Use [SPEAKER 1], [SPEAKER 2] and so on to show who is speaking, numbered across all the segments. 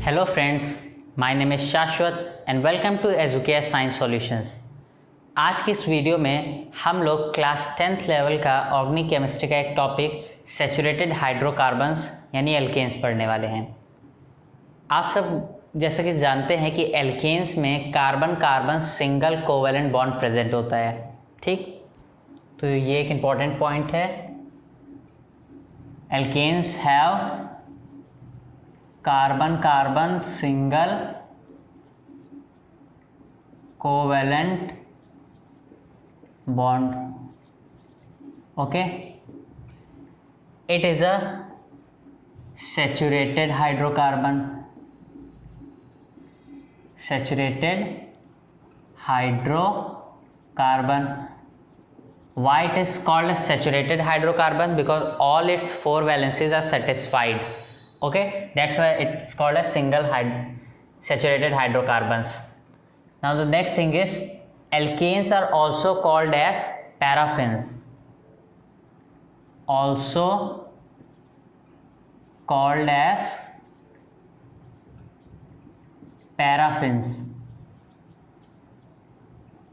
[SPEAKER 1] Hello friends, my name is Shashwat and welcome to Educare science solutions. आज की इस video में हम लोग क्लास 10th लेवल का ऑर्गेनिक केमिस्ट्री का एक टॉपिक सैचुरेटेड हाइड्रोकार्बन्स यानी एल्केन्स पढ़ने वाले हैं। आप सब जैसे कि जानते हैं कि एल्केन्स में carbon carbon single covalent bond present होता है, ठीक। तो ये एक इम्पॉर्टेंट पॉइंट है। Alkanes have carbon carbon single covalent bond. Okay, it is a saturated hydrocarbon. Saturated hydrocarbon. Why it is called a saturated hydrocarbon? Because all its four valencies are satisfied. Okay, that's why it's called a saturated hydrocarbons. Now the next thing is alkanes are also called as paraffins. Also called as paraffins.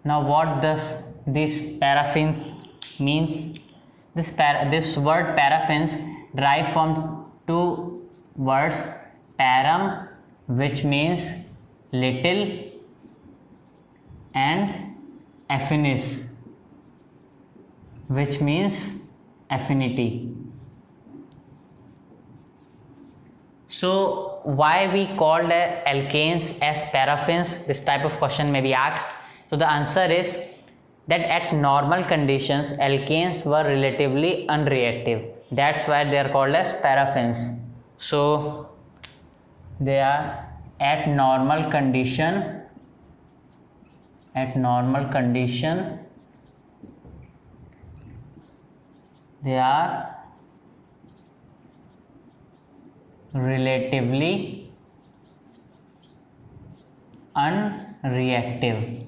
[SPEAKER 1] Now what does these paraffins means? This word paraffins derive from two words, param, which means little, and affinis, which means affinity. So why we called alkanes as paraffins? This type of question may be asked. So the answer is that at normal conditions alkanes were relatively unreactive. That's why they are called as paraffins. So they are at normal condition they are relatively unreactive.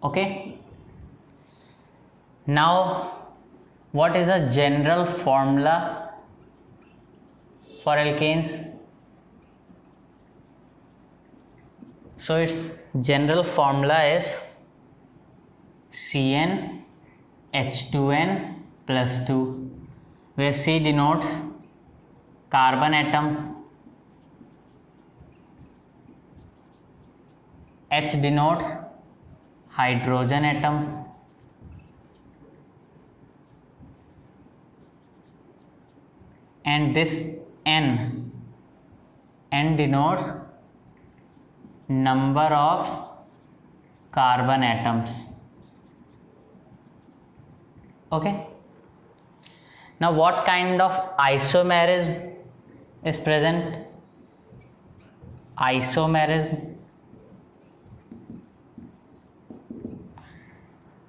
[SPEAKER 1] Okay, now what is the general formula for alkanes? So its general formula is CnH2n plus 2, where C denotes carbon atom, H denotes hydrogen atom, and this N denotes number of carbon atoms. Okay, now what kind of isomerism is present? Isomerism,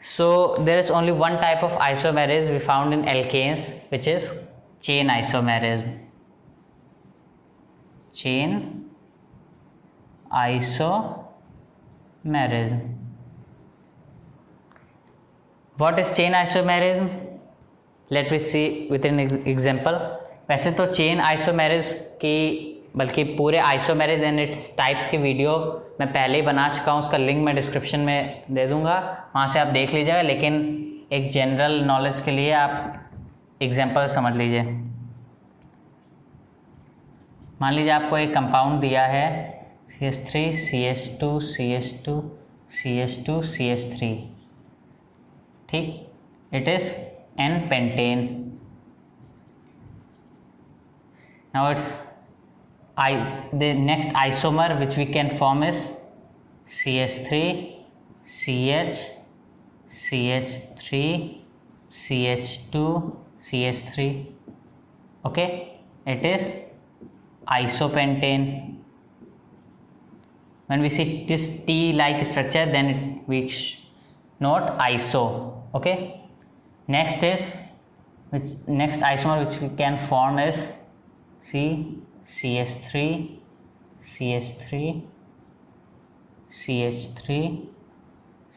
[SPEAKER 1] so there is only one type of isomerism we found in alkanes, which is chain isomerism. Chain isomerism. What is chain isomerism? Let me see with an example. वैसे तो chain isomerism की बल्कि पूरे isomerism and its types की video मैं पहले ही बना चुका हूँ, उसका लिंक मैं डिस्क्रिप्शन में दे दूँगा, वहाँ से आप देख लीजिएगा। लेकिन एक जनरल नॉलेज के लिए आप एग्जांपल समझ लीजिए। मान लीजिए आपको एक कंपाउंड दिया है CH3 CH2 CH2 CH2 CH3, ठीक। It is N-pentane. Now it's the next isomer which we can form is CH3 CH CH3 CH2 CH3. Okay, it is isopentane. When we see this T-like structure, then we note iso. Okay, next isomer which we can form is CH3 CH3 CH3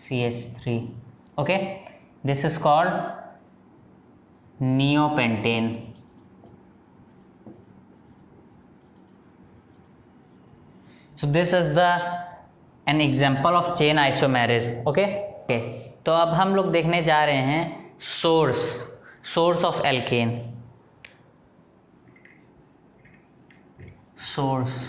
[SPEAKER 1] CH3. Okay, this is called neopentane. So this is the an example of chain isomerism. Okay, तो अब हम लोग देखने जा रहे हैं source of alkene. Source,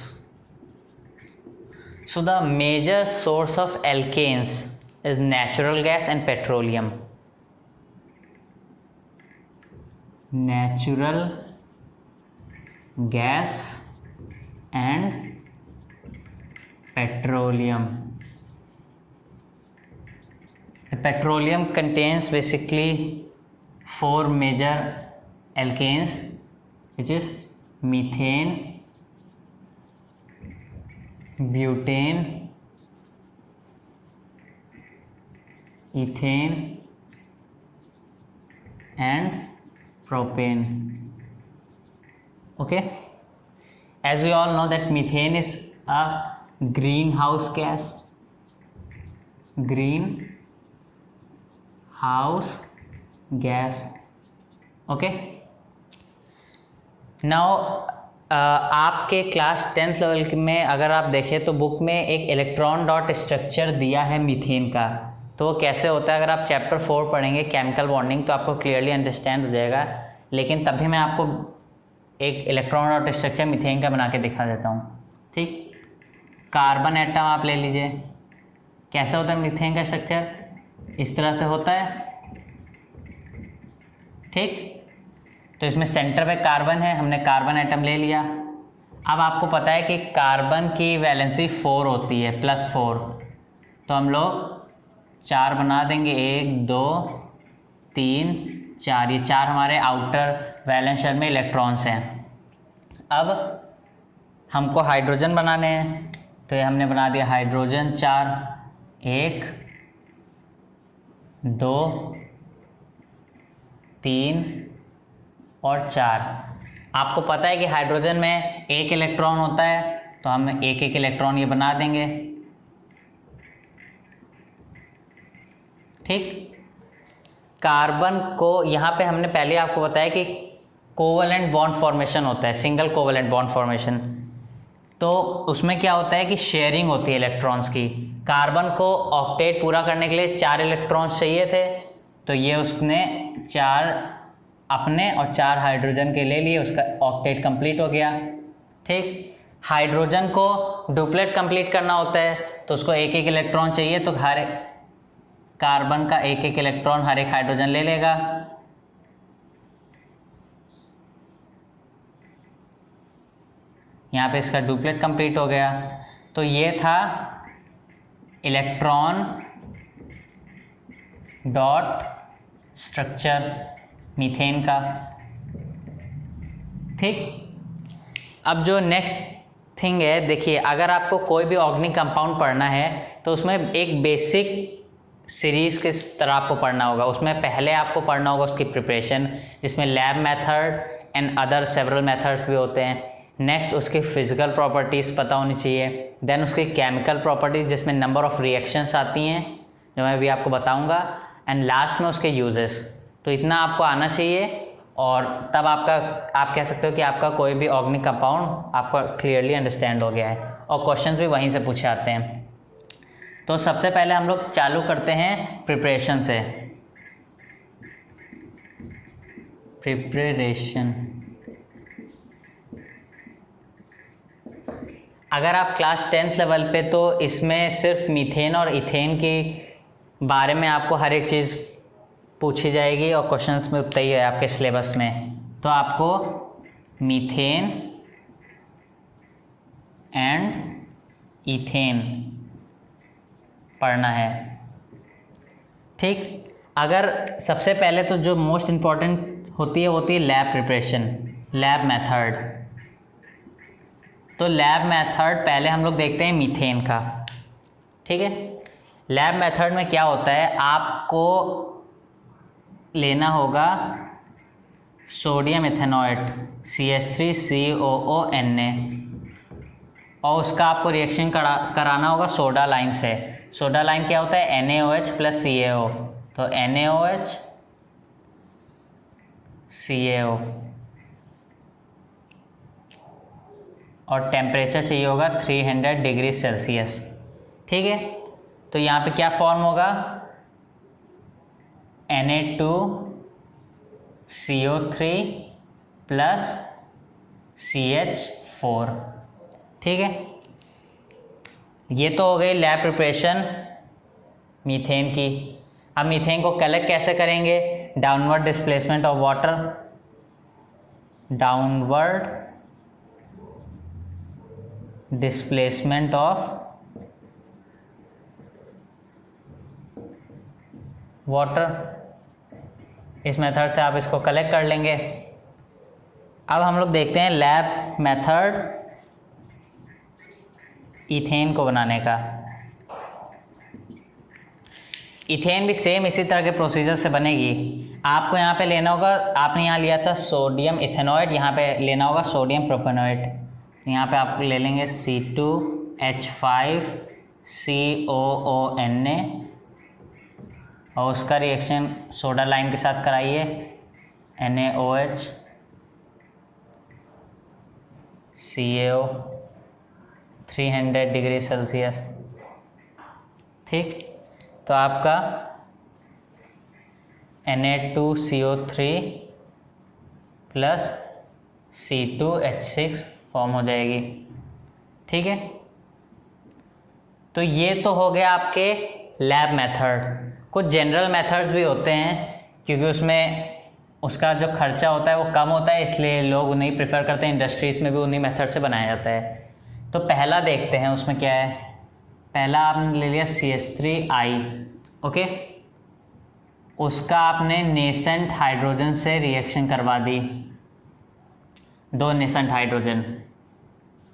[SPEAKER 1] so the major source of alkanes is natural gas and petroleum. Natural gas and petroleum. The petroleum contains basically 4 major alkanes, which is methane, butane, ethane and propane. Okay, as we all know that methane is a green house gas, green house gas. Okay, now आपके class 10th level में अगर आप देखें तो book में एक electron dot structure दिया है मीथेन का, तो वो कैसे होता है अगर आप चैप्टर 4 पढ़ेंगे केमिकल बॉन्डिंग तो आपको क्लियरली अंडरस्टैंड हो जाएगा। लेकिन तभी मैं आपको एक इलेक्ट्रॉन डॉट स्ट्रक्चर मीथेन का बना के दिखा देता हूँ। ठीक, कार्बन एटम आप ले लीजिए, कैसा होता है मीथेन का स्ट्रक्चर, इस तरह से होता है। ठीक, तो इसमें सेंटर पे कार्बन है, हमने कार्बन एटम ले लिया। अब आपको पता है कि कार्बन की वैलेंसी 4 होती है, +4, तो हम लोग 4 बना देंगे, 1 2 3 4, ये 4 हमारे आउटर वैलेंस शेल में इलेक्ट्रॉन्स हैं। अब हमको हाइड्रोजन बनाने हैं, तो ये हमने बना दिया हाइड्रोजन 4, 1 2 3 और 4। आपको पता है कि हाइड्रोजन में 1 इलेक्ट्रॉन होता है, तो हम 1 इलेक्ट्रॉन ये बना देंगे। ठीक, कार्बन को यहाँ पे हमने पहले आपको बताया कि कोवलेंट बॉन्ड फॉर्मेशन होता है, सिंगल कोवलेंट बॉन्ड फॉर्मेशन। तो उसमें क्या होता है कि शेयरिंग होती है इलेक्ट्रॉन्स की। कार्बन को ऑक्टेट पूरा करने के लिए 4 इलेक्ट्रॉन्स चाहिए थे, तो ये उसने 4 अपने और 4 हाइड्रोजन के ले लिए, उसका ऑक्टेट कंप्लीट हो गया। ठीक, हाइड्रोजन को डुप्लेट कंप्लीट करना होता है, तो उसको 1 इलेक्ट्रॉन चाहिए, तो हर कार्बन का 1 इलेक्ट्रॉन हर एक हाइड्रोजन ले लेगा। यहाँ पे इसका डुप्लेट कंप्लीट हो गया। तो ये था इलेक्ट्रॉन डॉट स्ट्रक्चर मीथेन का। ठीक, अब जो नेक्स्ट थिंग है, देखिए अगर आपको कोई भी ऑर्गेनिक कंपाउंड पढ़ना है तो उसमें एक बेसिक सीरीज़ किस तरह आपको पढ़ना होगा। उसमें पहले आपको पढ़ना होगा उसकी प्रिपरेशन, जिसमें lab method and other several methods भी होते हैं। नेक्स्ट उसकी फिजिकल प्रॉपर्टीज़ पता होनी चाहिए। देन उसकी केमिकल प्रॉपर्टीज़, जिसमें नंबर ऑफ़ रिएक्शंस आती हैं, जो मैं भी आपको बताऊंगा। एंड लास्ट में उसके यूजेस। तो इतना आपको आना चाहिए, और तब आप कह सकते हो कि आपका कोई भी ऑर्गेनिक कंपाउंड आपको क्लियरली अंडरस्टैंड हो गया है, और क्वेश्चंस भी वहीं से पूछे आते हैं। तो सबसे पहले हम लोग चालू करते हैं प्रिपरेशन से। प्रिपरेशन, अगर आप क्लास 10th लेवल पे, तो इसमें सिर्फ मीथेन और इथेन के बारे में आपको हर एक चीज़ पूछी जाएगी, और क्वेश्चंस में उतना ही है आपके सिलेबस में। तो आपको मीथेन एंड इथेन पढ़ना है। ठीक, अगर सबसे पहले तो जो मोस्ट इम्पॉर्टेंट होती है लैब प्रिपरेशन, लैब मेथड। तो लैब मेथड पहले हम लोग देखते हैं मीथेन का। ठीक है, लैब मेथड में क्या होता है, आपको लेना होगा सोडियम इथेनॉएट CH3COONA, और उसका आपको रिएक्शन कराना होगा सोडा लाइम से। सोडा लाइम क्या होता है, NaOH + CaO, तो NaOH CaO, और टेम्परेचर चाहिए होगा 300 डिग्री सेल्सियस। ठीक है, तो यहाँ पे क्या फॉर्म होगा, Na2CO3 प्लस CH4। ठीक है, ये तो हो गई लैब प्रिपरेशन मीथेन की। अब मीथेन को कलेक्ट कैसे करेंगे, downward displacement of water, downward displacement of water, इस मेथड से आप इसको कलेक्ट कर लेंगे। अब हम लोग देखते हैं लैब मेथड इथेन को बनाने का। इथेन भी सेम इसी तरह के प्रोसीजर से बनेगी। आपको यहाँ पे लेना होगा, आपने यहाँ लिया था सोडियम इथेनॉइड, यहाँ पे लेना होगा सोडियम प्रोपेनॉइड। यहाँ पे आप ले लेंगे C2H5COONA और उसका रिएक्शन सोडा लाइम के साथ कराइए, NaOH CaO 300 डिग्री सेल्सियस। ठीक, तो आपका Na2CO3 प्लस C2H6 फॉर्म हो जाएगी। ठीक है, तो ये तो हो गया आपके लैब मेथड। कुछ जनरल मेथड्स भी होते हैं, क्योंकि उसमें उसका जो खर्चा होता है वो कम होता है, इसलिए लोग उन्हें प्रेफर करते हैं। इंडस्ट्रीज़ में भी उन्हीं मेथड से बनाया जाता है। तो पहला देखते हैं उसमें क्या है। पहला आपने ले लिया CH3I, ओके, उसका आपने नेसेंट हाइड्रोजन से रिएक्शन करवा दी, 2 नेसेंट हाइड्रोजन।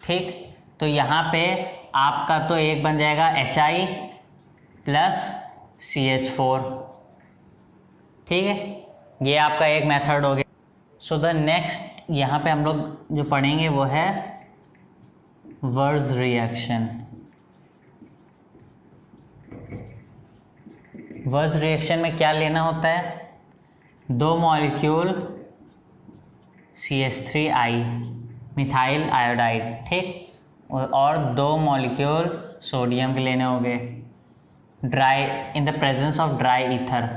[SPEAKER 1] ठीक, तो यहाँ पे आपका तो एक बन जाएगा HI प्लस CH4। ठीक है, ये आपका एक मेथड हो गया। सो द नेक्स्ट यहाँ पे हम लोग जो पढ़ेंगे वो है वर्ज रिएक्शन। वर्ज रिएक्शन में क्या लेना होता है, 2 मॉलिक्यूल CH3I मिथाइल आयोडाइड, ठीक, और 2 मॉलिक्यूल सोडियम के लेने होंगे dry in the presence of dry ether.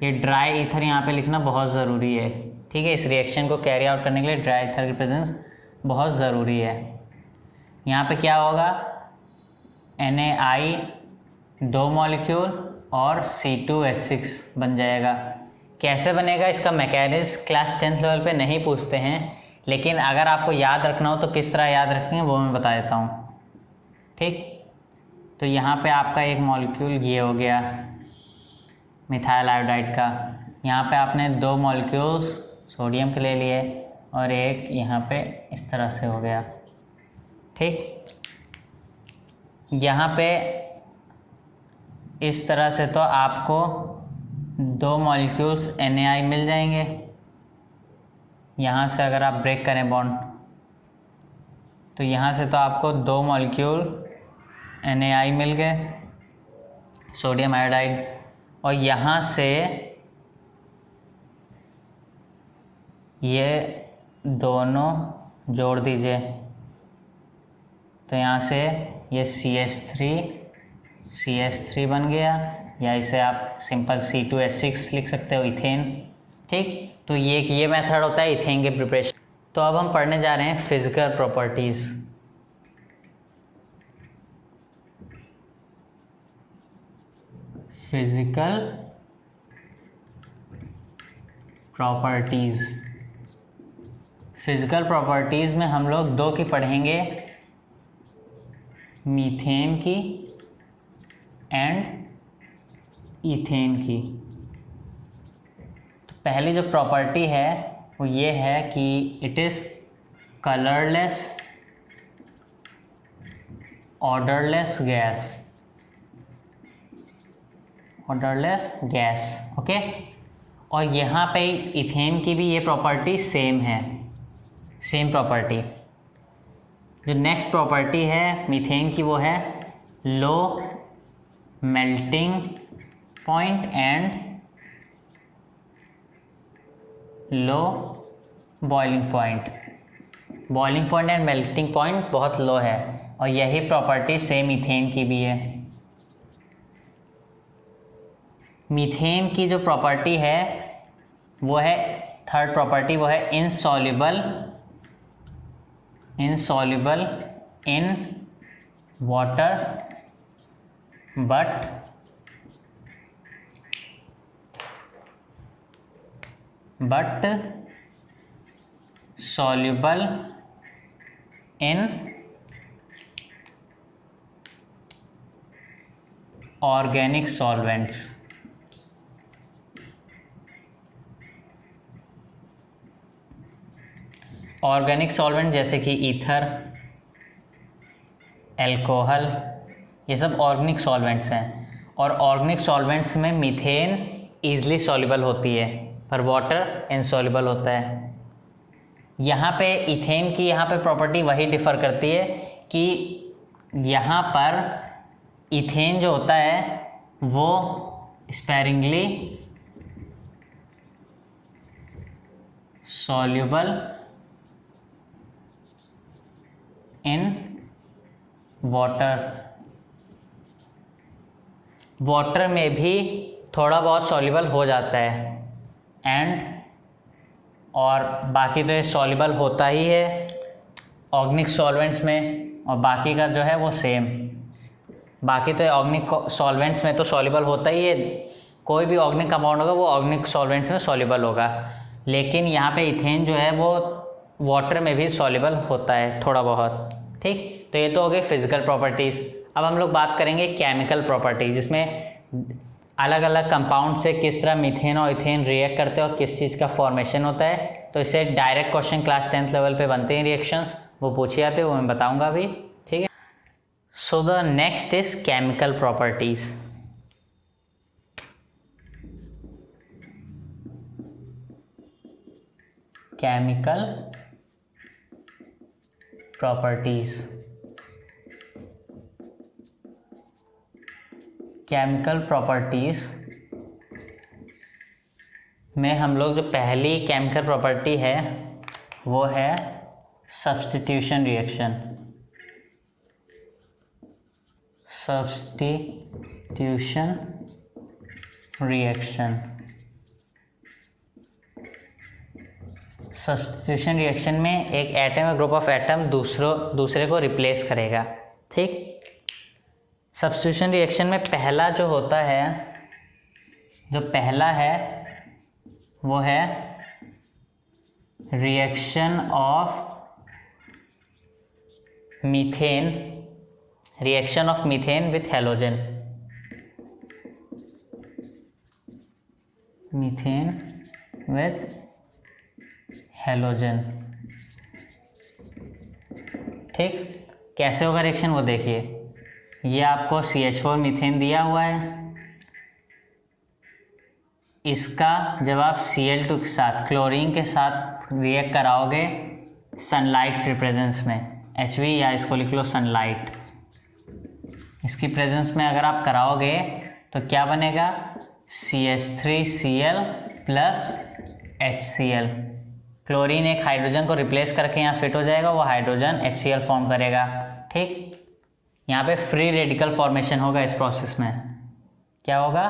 [SPEAKER 1] ये ड्राई ईथर यहाँ पे लिखना बहुत ज़रूरी है। ठीक है, इस रिएक्शन को कैरी आउट करने के लिए ड्राई ईथर की प्रेजेंस बहुत ज़रूरी है। यहाँ पे क्या होगा, NaI 2 मॉलिक्यूल और C2H6 बन जाएगा। कैसे बनेगा, इसका मैकेनिज्म क्लास 10th लेवल पे नहीं पूछते हैं, लेकिन अगर आपको याद रखना हो तो किस तरह याद रखेंगे वो मैं बता देता हूँ। ठीक, तो यहाँ पे आपका एक मॉलिक्यूल ये हो गया मिथाइल आयोडाइड का। यहाँ पे आपने 2 मॉलिक्यूल्स सोडियम के ले लिए और एक यहाँ पे इस तरह से हो गया। ठीक, यहाँ पे इस तरह से तो आपको 2 मॉलिक्यूल्स NaI मिल जाएंगे। यहाँ से अगर आप ब्रेक करें बॉन्ड तो यहाँ से तो आपको 2 मॉलिक्यूल NaI मिल गए सोडियम आयोडाइड, और यहाँ से ये दोनों जोड़ दीजिए तो यहाँ से ये CH3 बन गया, या इसे आप सिंपल C2H6 लिख सकते हो, इथेन। ठीक, तो ये मेथड होता है इथेन के प्रिपरेशन। तो अब हम पढ़ने जा रहे हैं physical properties. Physical properties, physical properties में हम लोग 2 की पढ़ेंगे, मीथेन की एंड इथेन की। तो पहली जो प्रॉपर्टी है वो ये है कि it is colourless odourless gas, okay. और यहाँ पे इथेन की भी ये प्रॉपर्टी सेम है, सेम प्रॉपर्टी। जो नेक्स्ट प्रॉपर्टी है मीथेन की वो है low melting point and low boiling point. Boiling point and melting point बहुत लो है, और यही प्रॉपर्टी सेम मीथेन की भी है। मीथेन की जो प्रॉपर्टी है वो है थर्ड प्रॉपर्टी, वो है insoluble in water but soluble in organic solvents। Organic solvent जैसे कि ईथर, एल्कोहल, ये सब ऑर्गेनिक सॉल्वेंट्स हैं, और ऑर्गेनिक सॉल्वेंट्स में मीथेन ईजिली सॉल्युबल होती है पर वाटर इनसॉल्युबल होता है। यहाँ पे इथेन की यहाँ पे प्रॉपर्टी वही डिफ़र करती है कि यहाँ पर इथेन जो होता है वो स्पेरिंगली सॉल्युबल इन वाटर में भी थोड़ा बहुत सॉल्युबल हो जाता है और बाकी तो ये सॉल्युबल होता ही है ऑर्गेनिक सॉल्वेंट्स में, और बाकी का जो है वो सेम। बाकी तो ऑर्गेनिक सॉल्वेंट्स में तो सॉल्युबल होता ही है, कोई भी ऑर्गेनिक कंपाउंड होगा वो ऑर्गेनिक सॉल्वेंट्स में सॉल्युबल होगा, लेकिन यहाँ पे इथेन जो है वो वाटर में भी सॉल्युबल होता है थोड़ा बहुत। ठीक, तो ये तो हो गई फिजिकल प्रॉपर्टीज़। अब हम लोग बात करेंगे केमिकल प्रॉपर्टीज, जिसमें अलग अलग कंपाउंड से किस तरह मीथेन और इथेन रिएक्ट करते हैं और किस चीज़ का फॉर्मेशन होता है। तो इससे direct question class 10th level पे बनते हैं रिएक्शंस, वो पूछे जाते हैं, वो मैं बताऊंगा अभी। ठीक है, so the next is chemical properties. Chemical properties, chemical properties में हम लोग जो पहली केमिकल प्रॉपर्टी है वो है substitution reaction. Substitution reaction, substitution reaction में एक एटम या ग्रुप ऑफ एटम दूसरे को रिप्लेस करेगा। ठीक, सब्स्टिट्यूशन रिएक्शन में पहला जो होता है, जो पहला है वो है reaction of methane with halogen. Methane with halogen. ठीक, कैसे होगा रिएक्शन वो देखिए। ये आपको CH4 मीथेन दिया हुआ है, इसका जब आप Cl2 के साथ क्लोरीन के साथ रिएक्ट कराओगे सनलाइट के प्रेजेंस में, HV या इसको लिख लो सनलाइट, इसकी प्रेजेंस में अगर आप कराओगे तो क्या बनेगा, CH3Cl प्लस HCl। क्लोरीन एक हाइड्रोजन को रिप्लेस करके यहाँ फिट हो जाएगा, वो हाइड्रोजन HCl फॉर्म करेगा। ठीक, यहाँ पे फ्री रेडिकल फॉर्मेशन होगा इस प्रोसेस में। क्या होगा,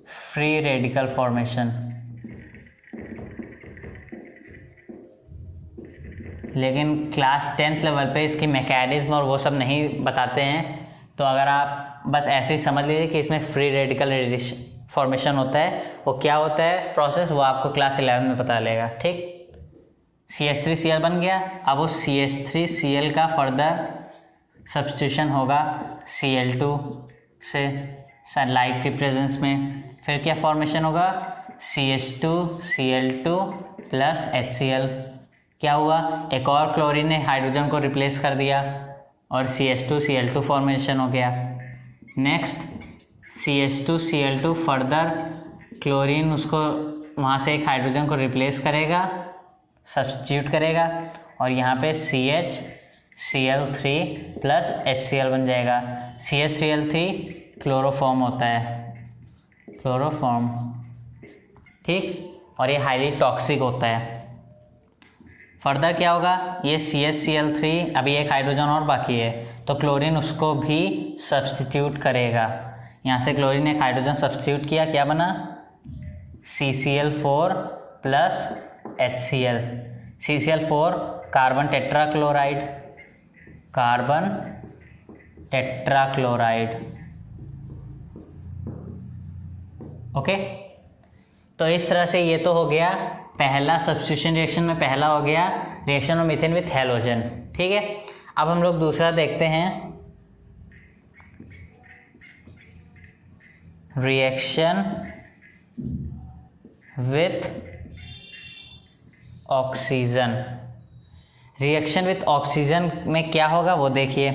[SPEAKER 1] फ्री रेडिकल फॉर्मेशन। लेकिन क्लास 10th लेवल पे इसकी मैकेनिज्म और वो सब नहीं बताते हैं, तो अगर आप बस ऐसे ही समझ लीजिए कि इसमें फ्री रेडिकल फॉर्मेशन होता है। वो क्या होता है प्रोसेस, वो आपको क्लास 11 में पता लगेगा। ठीक, CH3Cl बन गया, अब वो CH3Cl का फर्दर सब्स्टिट्यूशन होगा Cl2 से सनलाइट की प्रेजेंस में। फिर क्या फॉर्मेशन होगा, CH2Cl2 प्लस HCl। क्या हुआ, एक और क्लोरीन ने हाइड्रोजन को रिप्लेस कर दिया और CH2Cl2 फॉर्मेशन हो गया। नेक्स्ट CH2Cl2 फर्दर क्लोरीन उसको वहाँ से एक हाइड्रोजन को रिप्लेस करेगा, सब्स्टिट्यूट करेगा, और यहाँ पे CH3 प्लस HCl बन जाएगा। CH3 क्लोरोफॉर्म होता है, क्लोरोफॉर्म। ठीक, और ये हाईली टॉक्सिक होता है। फर्दर क्या होगा, ये CH Cl3, अभी एक हाइड्रोजन और बाकी है, तो क्लोरीन उसको भी सब्सटीट्यूट करेगा। यहाँ से क्लोरीन एक हाइड्रोजन सब्सटीट्यूट किया, क्या बना, CCl4 plus HCl। CCl4 carbon tetrachloride, carbon tetrachloride. Okay, तो इस तरह से ये तो हो गया पहला सब्स्टिट्यूशन रिएक्शन में, पहला हो गया reaction of methane with halogen. ठीक है, अब हम लोग दूसरा देखते हैं, reaction with oxygen. Reaction with oxygen में क्या होगा वो देखिए।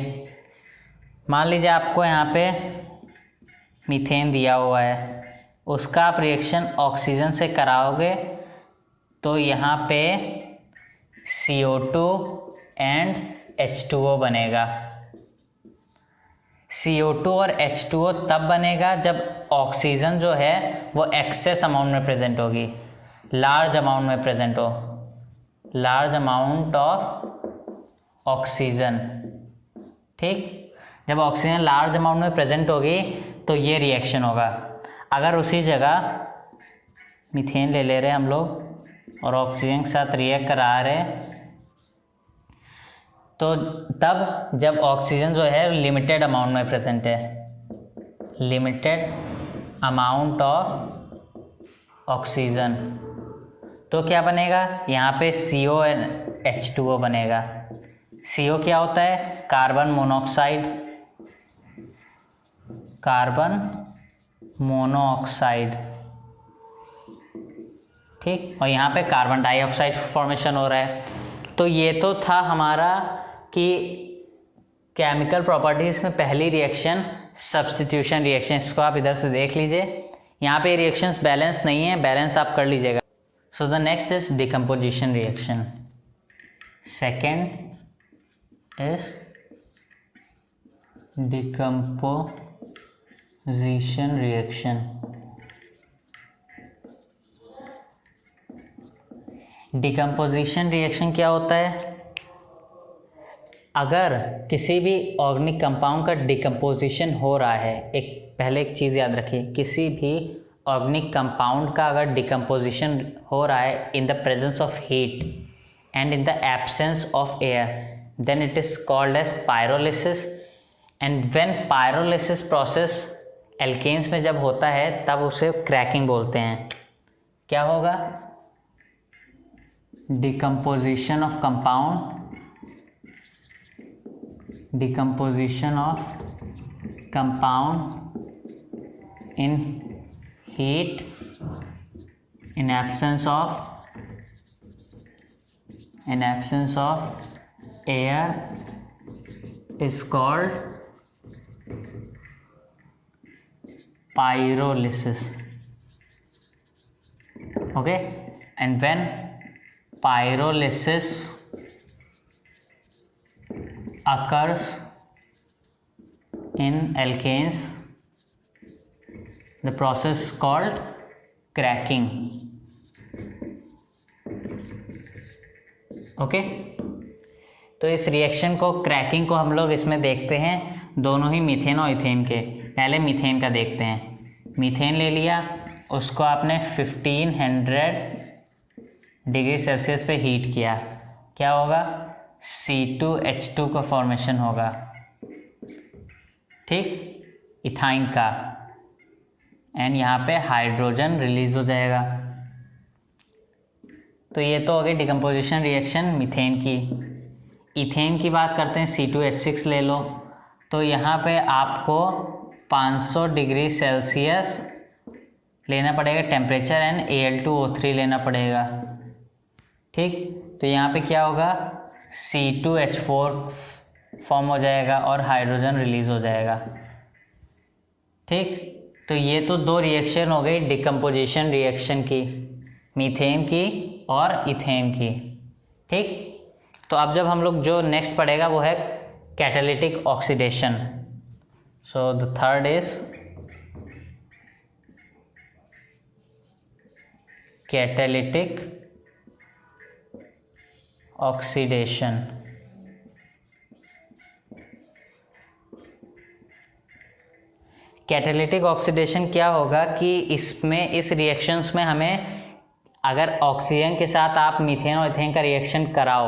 [SPEAKER 1] मान लीजिए आपको यहाँ पे मीथेन दिया हुआ है, उसका आप रिएक्शन ऑक्सीजन से कराओगे तो यहाँ पे CO2 एंड H2O बनेगा। CO2 और H2O तब बनेगा जब ऑक्सीजन जो है वो एक्सेस अमाउंट में प्रेजेंट होगी, लार्ज अमाउंट में प्रेजेंट हो, लार्ज अमाउंट ऑफ ऑक्सीजन। ठीक, जब ऑक्सीजन लार्ज अमाउंट में प्रेजेंट होगी तो ये रिएक्शन होगा। अगर उसी जगह मीथेन ले रहे हम लोग और ऑक्सीजन के साथ रिएक्ट करा रहे, तो तब जब ऑक्सीजन जो है लिमिटेड अमाउंट में प्रेजेंट है, लिमिटेड अमाउंट ऑफ ऑक्सीजन, तो क्या बनेगा, यहाँ पे CO H2O बनेगा। CO क्या होता है, कार्बन मोनोऑक्साइड, कार्बन मोनोऑक्साइड। ठीक, और यहाँ पे कार्बन डाइऑक्साइड फॉर्मेशन हो रहा है। तो ये तो था हमारा कि केमिकल प्रॉपर्टीज़ में पहली रिएक्शन सब्स्टिट्यूशन रिएक्शन, इसको आप इधर से देख लीजिए। यहाँ पे रिएक्शंस बैलेंस नहीं है, बैलेंस आप कर लीजिएगा। So the next is decomposition reaction. Second is decomposition reaction. Decomposition reaction क्या होता है, अगर किसी भी ऑर्गेनिक कंपाउंड का डिकम्पोजिशन हो रहा है, पहले एक चीज़ याद रखिए, किसी भी ऑर्गेनिक कंपाउंड का अगर डिकम्पोजिशन हो रहा है in the presence of heat and in the absence of air, then it is called as pyrolysis. And when pyrolysis process alkanes में जब होता है तब उसे क्रैकिंग बोलते हैं। क्या होगा, decomposition of compound in heat in absence of air is called pyrolysis. Okay, and when pyrolysis occurs in alkanes, the process is called cracking. Okay, तो इस रिएक्शन को, क्रैकिंग को हम लोग इसमें देखते हैं दोनों ही मीथेन और इथेन के। पहले मीथेन का देखते हैं। मीथेन ले लिया, उसको आपने 1500 डिग्री सेल्सियस पे हीट किया, क्या होगा, C2H2 का फॉर्मेशन होगा। ठीक, इथाइन का, एंड यहाँ पे हाइड्रोजन रिलीज हो जाएगा। तो ये तो हो गई डिकम्पोजिशन रिएक्शन मीथेन की। इथेन की बात करते हैं, C2H6 ले लो, तो यहाँ पे आपको 500 डिग्री सेल्सियस लेना पड़ेगा टेम्परेचर, एंड Al2O3 लेना पड़ेगा। ठीक, तो यहाँ पे क्या होगा, C2H4 फॉर्म हो जाएगा और हाइड्रोजन रिलीज हो जाएगा। ठीक, तो ये तो दो रिएक्शन हो गई डिकम्पोजिशन रिएक्शन की, मीथेन की और इथेन की। ठीक, तो अब जब हम लोग जो नेक्स्ट पढ़ेगा वो है catalytic oxidation. So the third is catalytic oxidation. Catalytic oxidation क्या होगा कि इसमें इस रिएक्शंस में हमें अगर ऑक्सीजन के साथ आप मीथेन और इथेन का रिएक्शन कराओ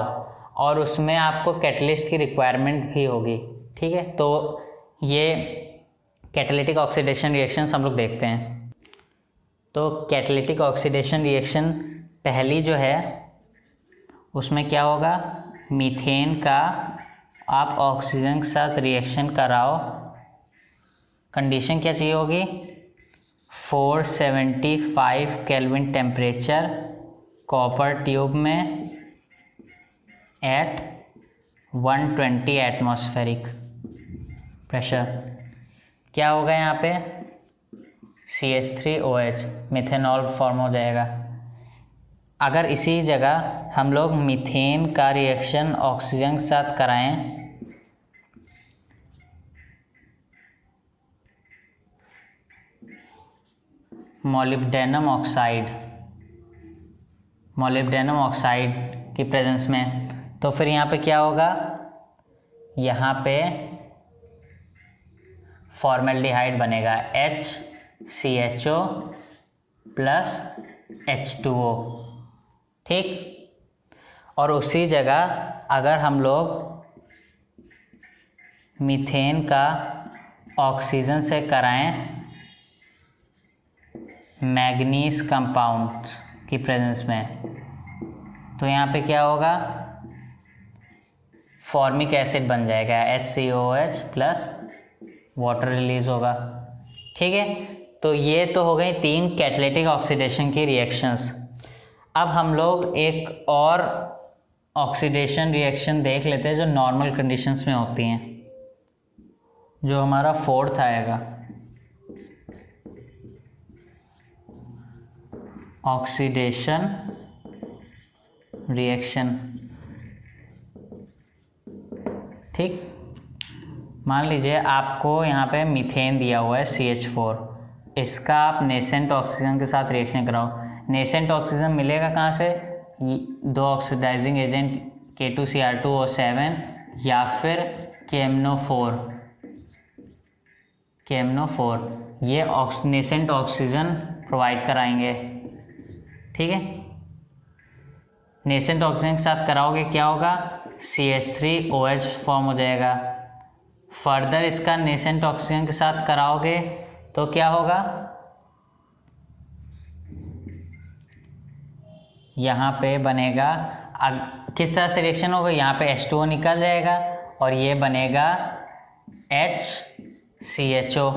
[SPEAKER 1] और उसमें आपको कैटलिस्ट की रिक्वायरमेंट भी होगी, ठीक है। तो ये कैटालिटिक ऑक्सीडेशन रिएक्शंस हम लोग देखते हैं। तो कैटालिटिक ऑक्सीडेशन रिएक्शन पहली जो है उसमें क्या होगा, मीथेन का आप ऑक्सीजन के साथ रिएक्शन कराओ, कंडीशन क्या चाहिए होगी, 475 केल्विन टेम्परेचर कॉपर ट्यूब में एट 120 एटमॉस्फेरिक प्रेशर। क्या होगा यहाँ पे, CH3OH मिथेनॉल फॉर्म हो जाएगा। अगर इसी जगह हम लोग मीथेन का रिएक्शन ऑक्सीजन के साथ कराएं, मोलिब्डेनम ऑक्साइड की प्रेजेंस में, तो फिर यहाँ पे क्या होगा, यहाँ पे फॉर्मेल्डिहाइड बनेगा HCHO प्लस H2O, ठीक। और उसी जगह अगर हम लोग मीथेन का ऑक्सीजन से कराएं मैग्नीज कंपाउंड की प्रेजेंस में, तो यहाँ पे क्या होगा, फॉर्मिक एसिड बन जाएगा HCOH प्लस वाटर रिलीज होगा, ठीक है। तो ये तो हो गई 3 कैटालिटिक ऑक्सीडेशन की रिएक्शंस। अब हम लोग एक और ऑक्सीडेशन रिएक्शन देख लेते हैं जो नॉर्मल कंडीशंस में होती हैं, जो हमारा 4th आएगा, ऑक्सीडेशन रिएक्शन, ठीक। मान लीजिए आपको यहाँ पे मीथेन दिया हुआ है CH4, इसका आप नेसेंट ऑक्सीजन के साथ रिएक्शन कराओ। नेसेंट ऑक्सीजन मिलेगा कहाँ से, 2 ऑक्सीडाइजिंग एजेंट K2Cr2O7 या फिर KMNO4 ये नेसेंट ऑक्सीजन प्रोवाइड कराएंगे, ठीक है। नेसेंट ऑक्सीजन के साथ कराओगे क्या होगा, CH3OH फॉर्म हो जाएगा। फर्दर इसका नेसेंट ऑक्सीजन के साथ कराओगे तो क्या होगा, यहाँ पे बनेगा, किस तरह से रिएक्शन होगा, यहाँ पे H2O निकल जाएगा और ये बनेगा HCHO,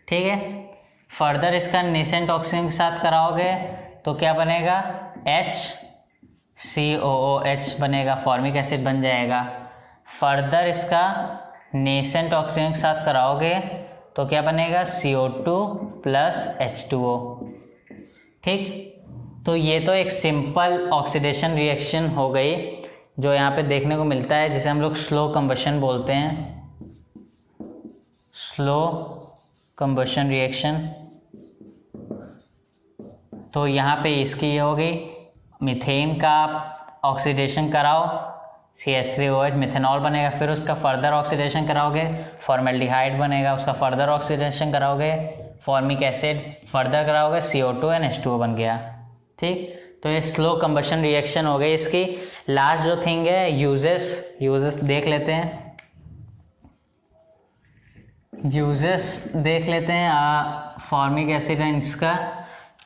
[SPEAKER 1] ठीक है। फर्दर इसका नेसेंट ऑक्सीजन के साथ कराओगे तो क्या बनेगा, HCOOH बनेगा, फॉर्मिक एसिड बन जाएगा। फर्दर इसका नेसेंट ऑक्सीजन के साथ कराओगे तो क्या बनेगा, CO2 प्लस H2O, ठीक। तो ये तो एक सिंपल ऑक्सीडेशन रिएक्शन हो गई जो यहाँ पे देखने को मिलता है, जिसे हम लोग स्लो कंबशन बोलते हैं, स्लो कंबशन रिएक्शन। तो यहाँ पे इसकी ये हो गई, मीथेन का ऑक्सीडेशन कराओ, CH3OH मिथेनॉल बनेगा, फिर उसका फर्दर ऑक्सीडेशन कराओगे फॉर्मेल्डिहाइड बनेगा, उसका फर्दर ऑक्सीडेशन कराओगे फॉर्मिक एसिड, फर्दर कराओगे CO2 एंड H2O बन गया, ठीक। तो ये स्लो कंबशन रिएक्शन हो गई इसकी। लास्ट जो थिंग है यूजेस देख लेते हैं, फॉर्मिक एसिड एंड इसका।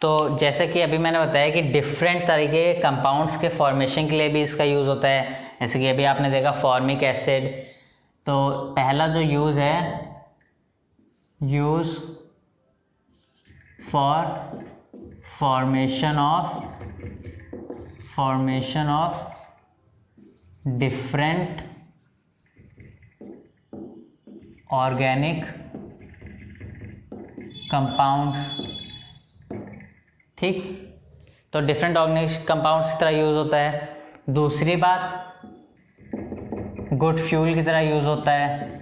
[SPEAKER 1] तो जैसे कि अभी मैंने बताया कि डिफरेंट तरीके के कंपाउंड्स के फॉर्मेशन के लिए भी इसका यूज़ होता है। जैसे कि अभी आपने देखा फॉर्मिक एसिड, तो पहला जो यूज़ है, use for formation of different organic compounds, ठीक। तो डिफरेंट ऑर्गेनिक कंपाउंड्स की तरह यूज़ होता है। दूसरी बात, गुड फ्यूल की तरह यूज़ होता है।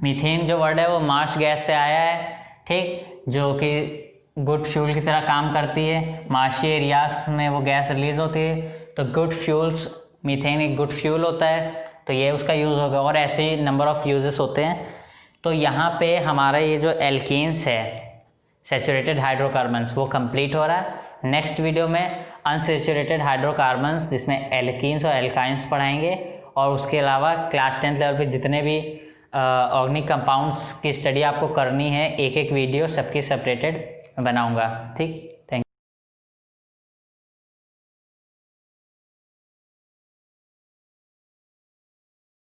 [SPEAKER 1] मीथेन जो वर्ड है वो मार्श गैस से आया है, ठीक, जो कि गुड फ्यूल की तरह काम करती है, मार्शी एरियाज में वो गैस रिलीज होती है, तो गुड फ्यूल्स, मीथेन एक गुड फ्यूल होता है, तो ये उसका यूज़ होगा। और ऐसे ही नंबर ऑफ़ यूजेस होते हैं। तो यहाँ पे हमारा ये जो एल्कीन्स है, सैचुरेटेड हाइड्रोकार्बन्स, वो कंप्लीट हो रहा है। नेक्स्ट वीडियो में अनसैचुरेटेड हाइड्रोकार्बन्स जिसमें एल्कीन्स और एल्काइंस पढ़ाएंगे, और उसके अलावा क्लास 10th लेवल पे जितने भी ऑर्गेनिक कंपाउंड्स की स्टडी आपको करनी है, एक एक वीडियो सबकी सेपरेटेड बनाऊंगा। ठीक।